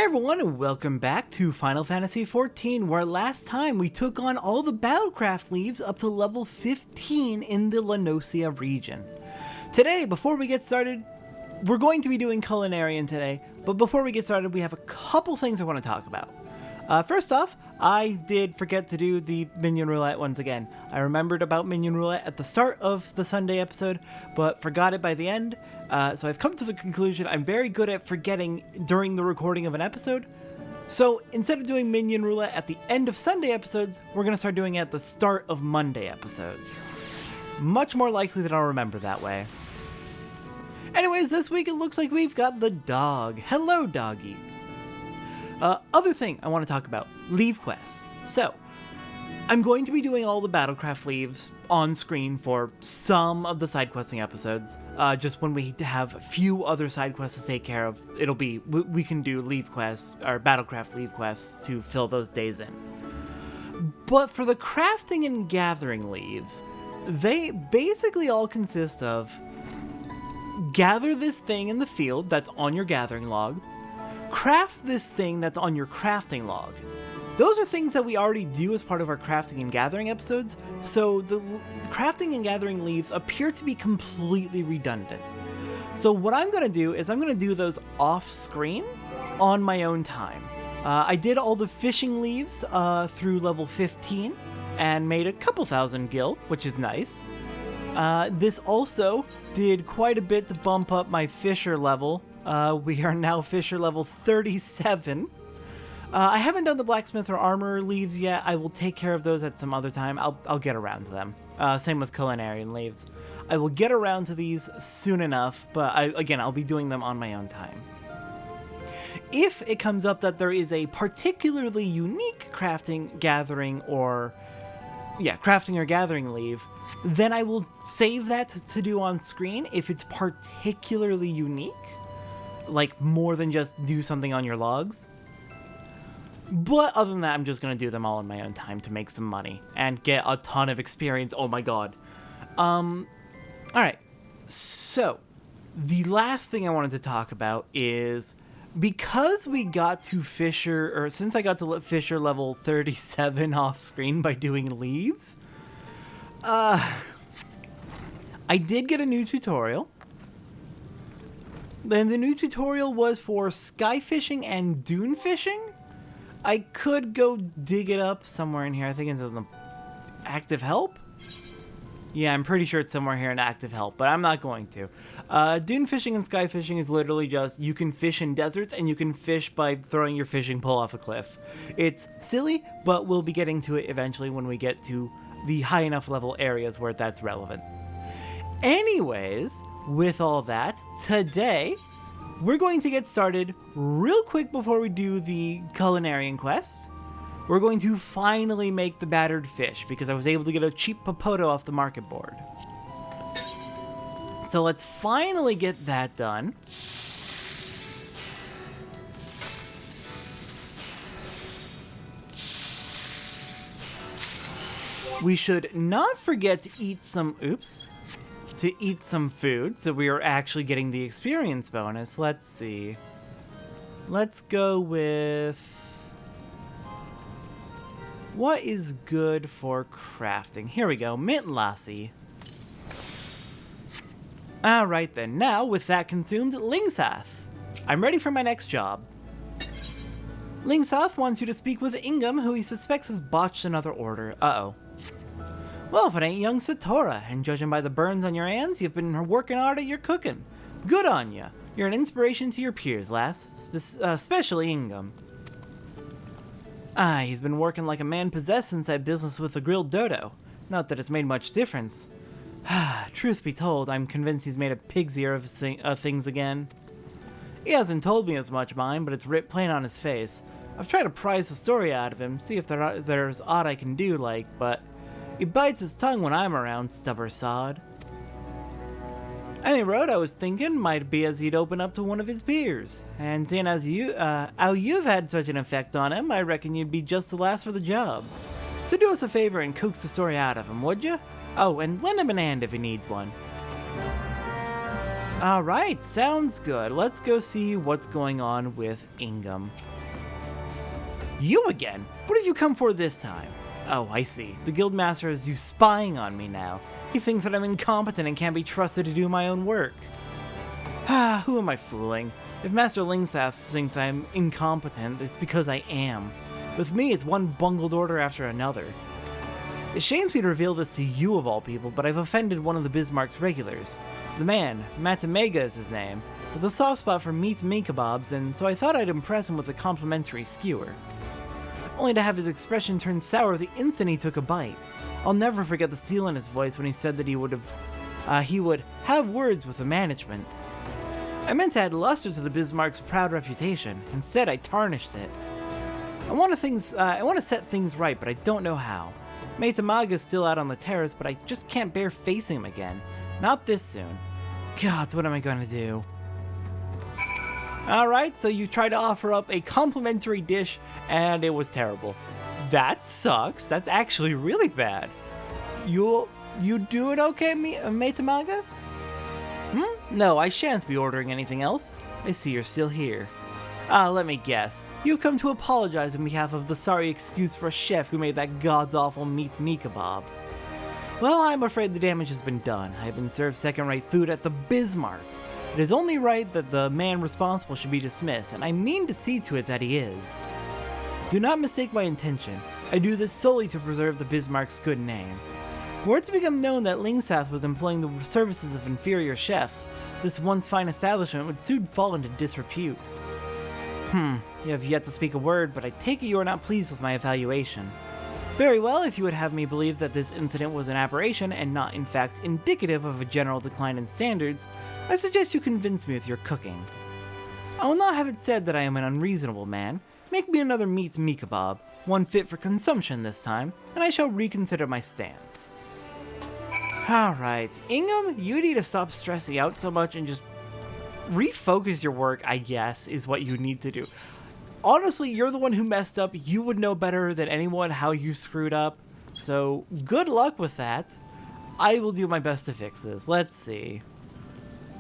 everyone, and welcome back to Final Fantasy XIV, where last time we took on all the Battlecraft leaves up to level 15 in the Lanosia region. Today, before we get started, we're going to be doing Culinarian today, but before we get started, we have a couple things I want to talk about. First off, I did forget to do the Minion Roulette once again. I remembered about Minion Roulette at the start of the Sunday episode, but forgot it by the end. So I've come to the conclusion I'm very good at forgetting during the recording of an episode. So instead of doing Minion Roulette at the end of Sunday episodes, we're going to start doing it at the start of Monday episodes. Much more likely that I'll remember that way. Anyways, this week it looks like we've got the dog. Hello, doggy. Other thing I want to talk about, leave quests. So, I'm going to be doing all the Battlecraft leaves on screen for some of the side questing episodes. Just when we have a few other side quests to take care of, it'll be, we can do leave quests, or Battlecraft leave quests to fill those days in. But for the crafting and gathering leaves, they basically all consist of gather this thing in the field that's on your gathering log, craft this thing that's on your crafting log. Those are things that we already do as part of our crafting and gathering episodes, so the crafting and gathering leaves appear to be completely redundant. So what I'm going to do is I'm going to do those off screen on my own time. I did all the fishing leaves through level 15 and made a couple thousand gil, which is nice. This also did quite a bit to bump up my fisher level. We are now fisher level 37. I haven't done the blacksmith or armor leaves yet. I will take care of those at some other time. I'll get around to them. Same with culinarian leaves. I will get around to these soon enough, but I'll be doing them on my own time. If it comes up that there is a particularly unique crafting, gathering, or crafting or gathering leave, then I will save that to do on screen if it's particularly unique. Like, more than just do something on your logs. But other than that, I'm just going to do them all in my own time to make some money and get a ton of experience. Oh my god. Alright. So, the last thing I wanted to talk about is, because we got to Fisher, or since I got to Fisher level 37 off screen by doing leaves, I did get a new tutorial. Then the new tutorial was for sky fishing and dune fishing. I could go dig it up somewhere in here. I think it's in the active help. Yeah, I'm pretty sure it's somewhere here in active help, but I'm not going to. Dune fishing and sky fishing is literally just, you can fish in deserts and you can fish by throwing your fishing pole off a cliff. It's silly, but we'll be getting to it eventually when we get to the high enough level areas where that's relevant. Anyways, with all that, today, we're going to get started real quick before we do the culinarian quest. We're going to finally make the battered fish, because I was able to get a cheap Papoto off the market board. So let's finally get that done. We should not forget to eat some, eat some food, so we are actually getting the experience bonus. Let's see. Let's go with... what is good for crafting? Here we go, mint lassi. Alright then, now with that consumed, Lingsath. I'm ready for my next job. Lingsath wants you to speak with Ingam, who he suspects has botched another order. Uh-oh. Well, if it ain't young Satora, and judging by the burns on your hands, you've been working hard at your cooking. Good on ya. You're an inspiration to your peers, lass. Especially Ingam. He's been working like a man possessed since that business with the grilled dodo. Not that it's made much difference. Truth be told, I'm convinced he's made a pig's ear of things again. He hasn't told me as much, mind, but it's writ plain on his face. I've tried to prise the story out of him, see if there's aught I can do, but he bites his tongue when I'm around, stubborn sod. Any road I was thinking might be as he'd open up to one of his peers, and seeing as how you've had such an effect on him, I reckon you'd be just the last for the job. So do us a favor and coax the story out of him, would you? Oh, and lend him an hand if he needs one. Alright, sounds good. Let's go see what's going on with Ingam. You again? What have you come for this time? Oh, I see. The guildmaster has you spying on me now. He thinks that I'm incompetent and can't be trusted to do my own work. Ah, who am I fooling? If Master Lingsath thinks I'm incompetent, it's because I am. With me, it's one bungled order after another. It shames me to reveal this to you of all people, but I've offended one of the Bismarck's regulars. The man, Matamega is his name, has a soft spot for meat kebabs, and so I thought I'd impress him with a complimentary skewer. Only to have his expression turn sour the instant he took a bite. I'll never forget the steel in his voice when he said that he would have words with the management. I meant to add luster to the Bismarck's proud reputation. Instead, I tarnished it. I want to set things right, but I don't know how. Matamaga's still out on the terrace, but I just can't bear facing him again. Not this soon. God, what am I going to do? Alright, so you tried to offer up a complimentary dish, and it was terrible. That sucks. That's actually really bad. You doing okay, Matamaga? No, I shan't be ordering anything else. I see you're still here. Let me guess. You've come to apologize on behalf of the sorry excuse for a chef who made that god's-awful meat kebab. Well, I'm afraid the damage has been done. I've been served second-rate food at the Bismarck. It is only right that the man responsible should be dismissed, and I mean to see to it that he is. Do not mistake my intention. I do this solely to preserve the Bismarck's good name. Were it to become known that Lingsath was employing the services of inferior chefs, this once fine establishment would soon fall into disrepute. You have yet to speak a word, but I take it you are not pleased with my evaluation. Very well, if you would have me believe that this incident was an aberration and not in fact indicative of a general decline in standards, I suggest you convince me with your cooking. I will not have it said that I am an unreasonable man. Make me another meat kebab, one fit for consumption this time, and I shall reconsider my stance. Alright, Ingham, you need to stop stressing out so much and just refocus your work, I guess, is what you need to do. Honestly, you're the one who messed up. You would know better than anyone how you screwed up. So, good luck with that. I will do my best to fix this. Let's see.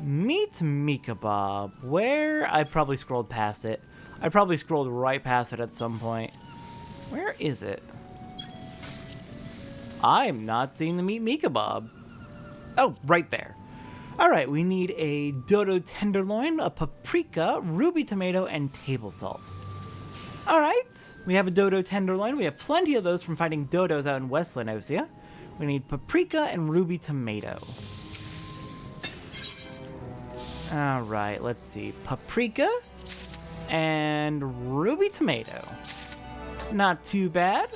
Meat kebab. Where? I probably scrolled past it. I probably scrolled right past it at some point. Where is it? I'm not seeing the meat kebab. Oh, right there. Alright, we need a dodo tenderloin, a paprika, ruby tomato, and table salt. Alright, we have a dodo tenderloin. We have plenty of those from fighting dodos out in West Lenosia. We need paprika and ruby tomato. Alright, let's see. Paprika and ruby tomato. Not too bad.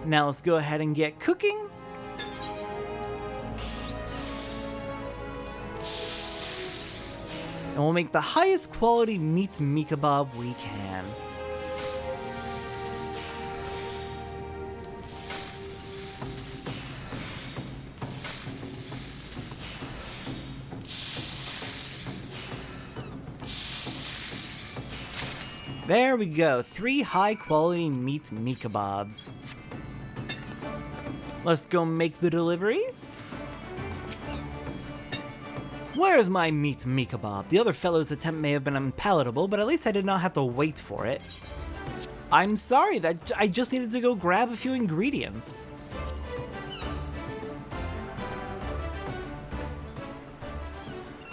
Now let's go ahead and get cooking. And we'll make the highest quality meat kebab we can. There we go, 3 high quality meat kebabs. Let's go make the delivery. Where's my meat kebab? The other fellow's attempt may have been unpalatable, but at least I did not have to wait for it. I'm sorry, that I just needed to go grab a few ingredients.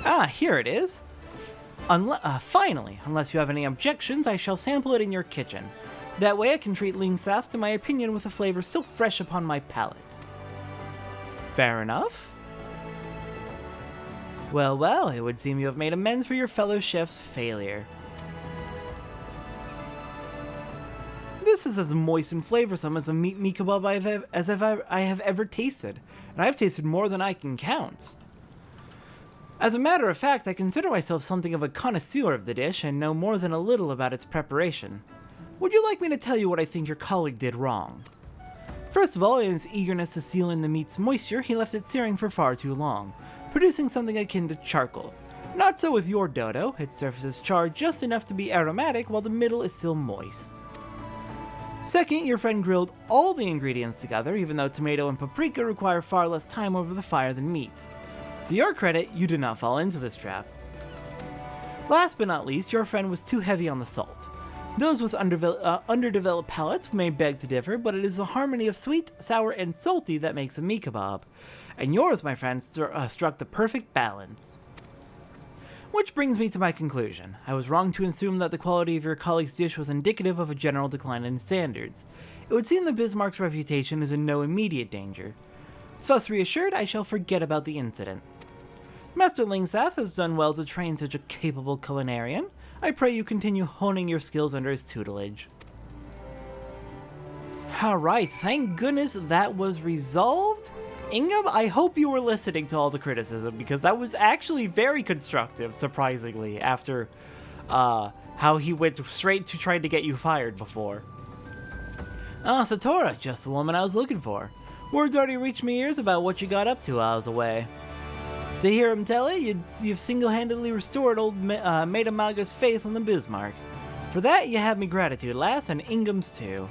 Ah, here it is. Finally, unless you have any objections, I shall sample it in your kitchen. That way I can treat Lingsath to my opinion with a flavor still fresh upon my palate. Fair enough. Well, well, it would seem you have made amends for your fellow chef's failure. This is as moist and flavorsome as a meat kebab I have ever tasted, and I've tasted more than I can count. As a matter of fact, I consider myself something of a connoisseur of the dish and know more than a little about its preparation. Would you like me to tell you what I think your colleague did wrong? First of all, in his eagerness to seal in the meat's moisture, he left it searing for far too long, producing something akin to charcoal. Not so with your dodo, its surface is charred just enough to be aromatic while the middle is still moist. Second, your friend grilled all the ingredients together, even though tomato and paprika require far less time over the fire than meat. To your credit, you did not fall into this trap. Last but not least, your friend was too heavy on the salt. Those with underdeveloped palates may beg to differ, but it is the harmony of sweet, sour, and salty that makes a meat kebab. And yours, my friend, struck the perfect balance. Which brings me to my conclusion. I was wrong to assume that the quality of your colleague's dish was indicative of a general decline in standards. It would seem that Bismarck's reputation is in no immediate danger. Thus reassured, I shall forget about the incident. Master Lingsath has done well to train such a capable culinarian. I pray you continue honing your skills under his tutelage. Alright, thank goodness that was resolved. Ingham, I hope you were listening to all the criticism, because that was actually very constructive, surprisingly, after how he went straight to trying to get you fired before. Ah, Satora, just the woman I was looking for. Word's already reached me ears about what you got up to while I was away. To hear him tell it, you've single-handedly restored old Maida Maga's faith in the Bismarck. For that, you have me gratitude, lass, and Ingham's too.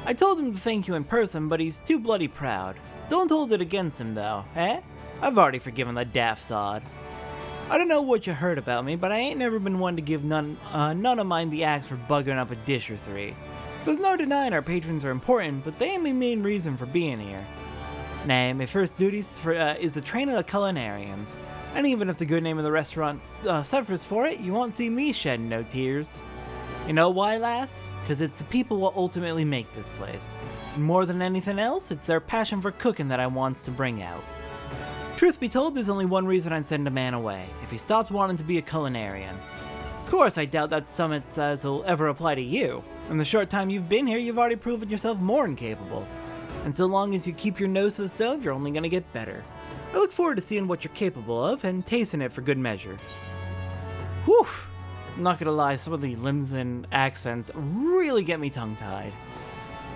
I told him to thank you in person, but he's too bloody proud. Don't hold it against him, though, eh? I've already forgiven the daft sod. I don't know what you heard about me, but I ain't never been one to give none of mine the axe for bugging up a dish or three. There's no denying our patrons are important, but they ain't my main reason for being here. Nay, my first duty is the training of culinarians, and even if the good name of the restaurant suffers for it, you won't see me shedding no tears. You know why, lass? Because it's the people what ultimately make this place. And more than anything else, it's their passion for cooking that I wants to bring out. Truth be told, there's only one reason I'd send a man away, if he stopped wanting to be a culinarian. Of course, I doubt that summit says will ever apply to you. In the short time you've been here, you've already proven yourself more than capable. And so long as you keep your nose to the stove, you're only gonna get better. I look forward to seeing what you're capable of, and tasting it for good measure. Whew! I'm not gonna lie, some of the Limousin accents really get me tongue-tied.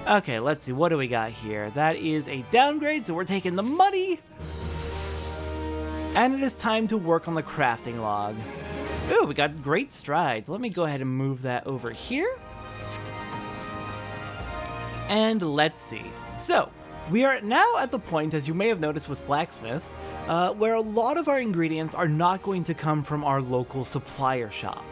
Okay, let's see, what do we got here? That is a downgrade, so we're taking the money! And it is time to work on the crafting log. Ooh, we got great strides. Let me go ahead and move that over here. And let's see. So, we are now at the point, as you may have noticed with Blacksmith, where a lot of our ingredients are not going to come from our local supplier shop.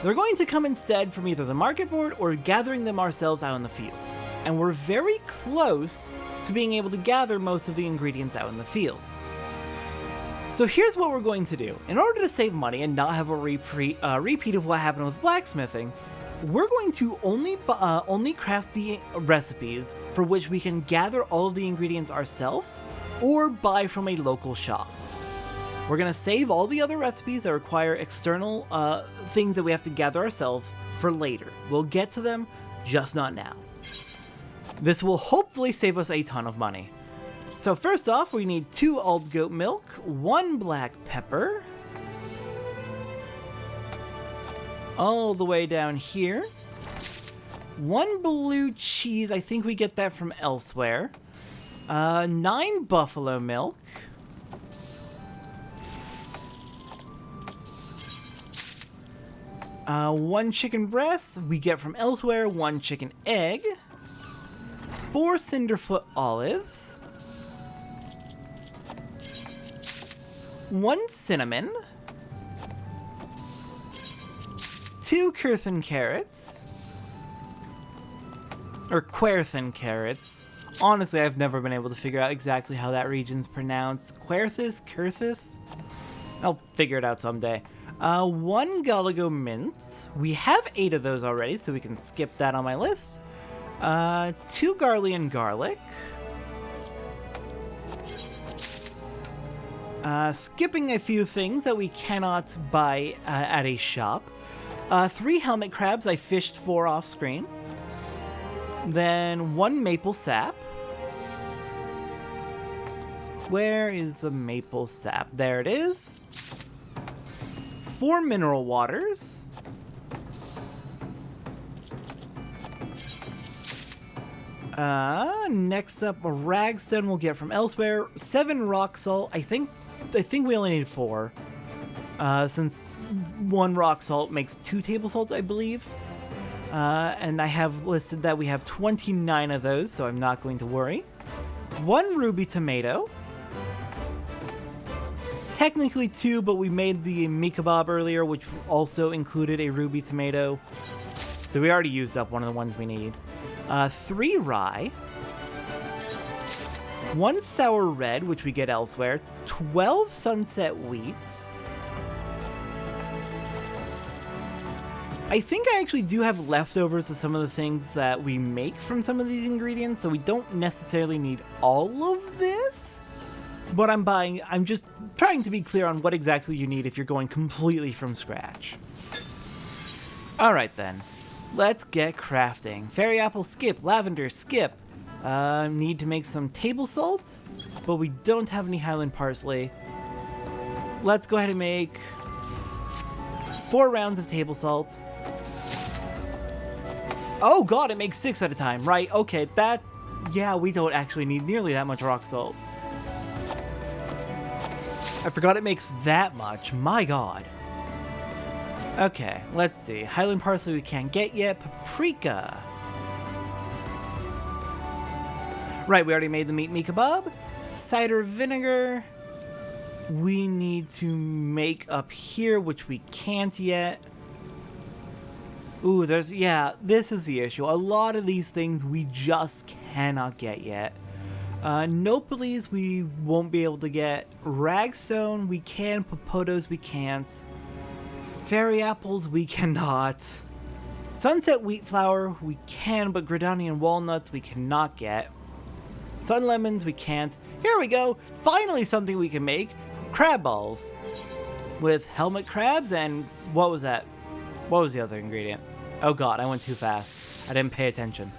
They're going to come instead from either the market board or gathering them ourselves out in the field. And we're very close to being able to gather most of the ingredients out in the field. So here's what we're going to do. In order to save money and not have a repeat of what happened with blacksmithing, we're going to only craft the recipes for which we can gather all of the ingredients ourselves or buy from a local shop. We're going to save all the other recipes that require external things that we have to gather ourselves for later. We'll get to them, just not now. This will hopefully save us a ton of money. So first off, we need 2 old goat milk, 1 black pepper, all the way down here, 1 blue cheese, I think we get that from elsewhere, 9 buffalo milk, one chicken breast we get from elsewhere, 1 chicken egg, 4 cinderfoot olives, 1 cinnamon, 2 Querthin carrots, or Querthin carrots. Honestly, I've never been able to figure out exactly how that region's pronounced. Querthis? I'll figure it out someday. 1 Galago mint. We have 8 of those already, so we can skip that on my list. 2 Garlian garlic. Skipping a few things that we cannot buy at a shop. 3 helmet crabs I fished for off screen. Then 1 maple sap. Where is the maple sap? There it is. 4 mineral waters. Next up, a ragstone we'll get from elsewhere. 7 rock salt. I think we only need 4. Since 1 rock salt makes 2 table salts, I believe. And I have listed that we have 29 of those, so I'm not going to worry. 1 ruby tomato. Technically 2, but we made the meat kebab earlier, which also included a ruby tomato. So we already used up one of the ones we need. 3 rye. 1 sour red, which we get elsewhere. 12 sunset wheats. I think I actually do have leftovers of some of the things that we make from some of these ingredients, so we don't necessarily need all of this. But I'm just trying to be clear on what exactly you need if you're going completely from scratch. Alright then, let's get crafting. Fairy apple skip, lavender skip. Need to make some table salt, but we don't have any Highland parsley. Let's go ahead and make 4 rounds of table salt. Oh god, it makes 6 at a time, right? Okay, yeah, we don't actually need nearly that much rock salt. I forgot it makes that much, my god. Okay, let's see. Highland parsley we can't get yet. Paprika. Right, we already made the meat kebab. Cider vinegar. We need to make up here, which we can't yet. Ooh, yeah, this is the issue. A lot of these things we just cannot get yet. Nopalies we won't be able to get. Ragstone we can. Papotos we can't. Fairy apples we cannot. Sunset wheat flour we can, but Gridanian walnuts we cannot get. Sun lemons we can't. Here we go! Finally something we can make! Crab balls! With helmet crabs and... what was that? What was the other ingredient? Oh god, I went too fast. I didn't pay attention.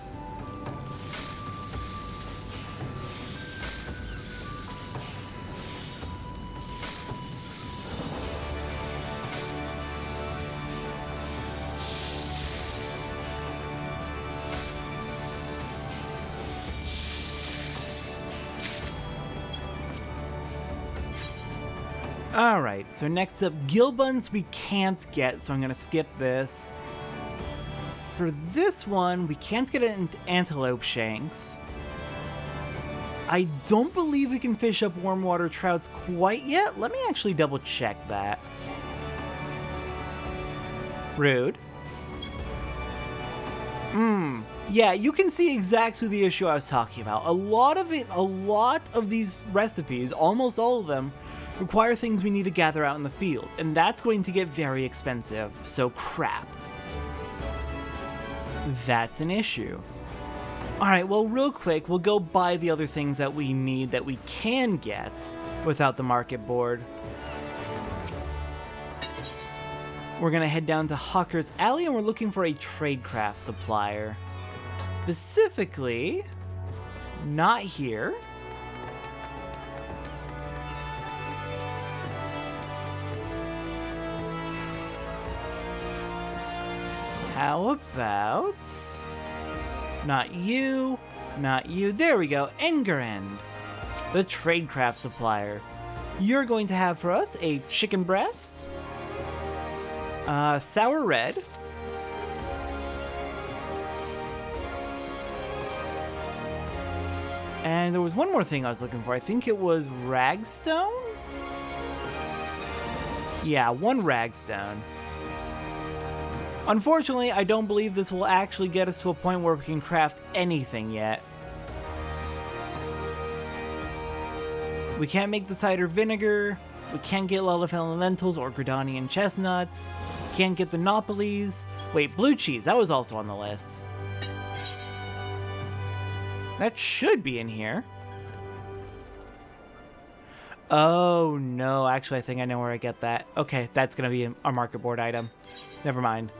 Alright, so next up, gill buns we can't get, so I'm gonna skip this. For this one, we can't get antelope shanks. I don't believe we can fish up warm water trouts quite yet. Let me actually double check that. Rude. Yeah, you can see exactly the issue I was talking about. A lot of these recipes, almost all of them, require things we need to gather out in the field, and that's going to get very expensive, so crap. That's an issue. Alright, well, real quick, we'll go buy the other things that we need that we can get without the market board. We're gonna head down to Hawker's Alley, and we're looking for a tradecraft supplier. Specifically, not here. How about... not you, not you. There we go, Engerend, the tradecraft supplier. You're going to have for us a chicken breast, sour red, and there was one more thing I was looking for. I think it was ragstone? Yeah, 1 ragstone. Unfortunately, I don't believe this will actually get us to a point where we can craft anything yet. We can't make the cider vinegar, we can't get Lullifell lentils or Gridanian chestnuts, can't get the Nopalies. Wait, blue cheese, that was also on the list. That should be in here. Oh no, actually I think I know where I get that. Okay, that's gonna be a market board item. Never mind.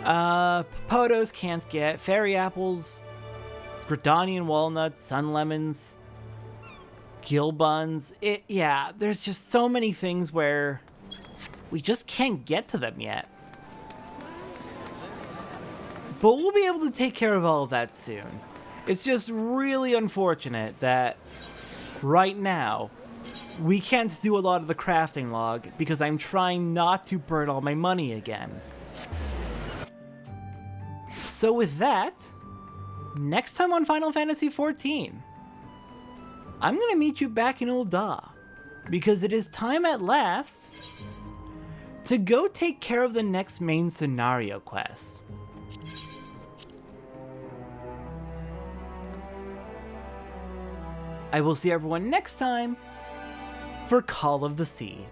Papotos can't get. Fairy apples. Gridanian walnuts. Sun lemons. Gill buns. Yeah, there's just so many things where we just can't get to them yet. But we'll be able to take care of all of that soon. It's just really unfortunate that right now we can't do a lot of the crafting log because I'm trying not to burn all my money again. So with that, next time on Final Fantasy XIV, I'm going to meet you back in Ul'dah, because it is time at last to go take care of the next main scenario quest. I will see everyone next time for Call of the Sea.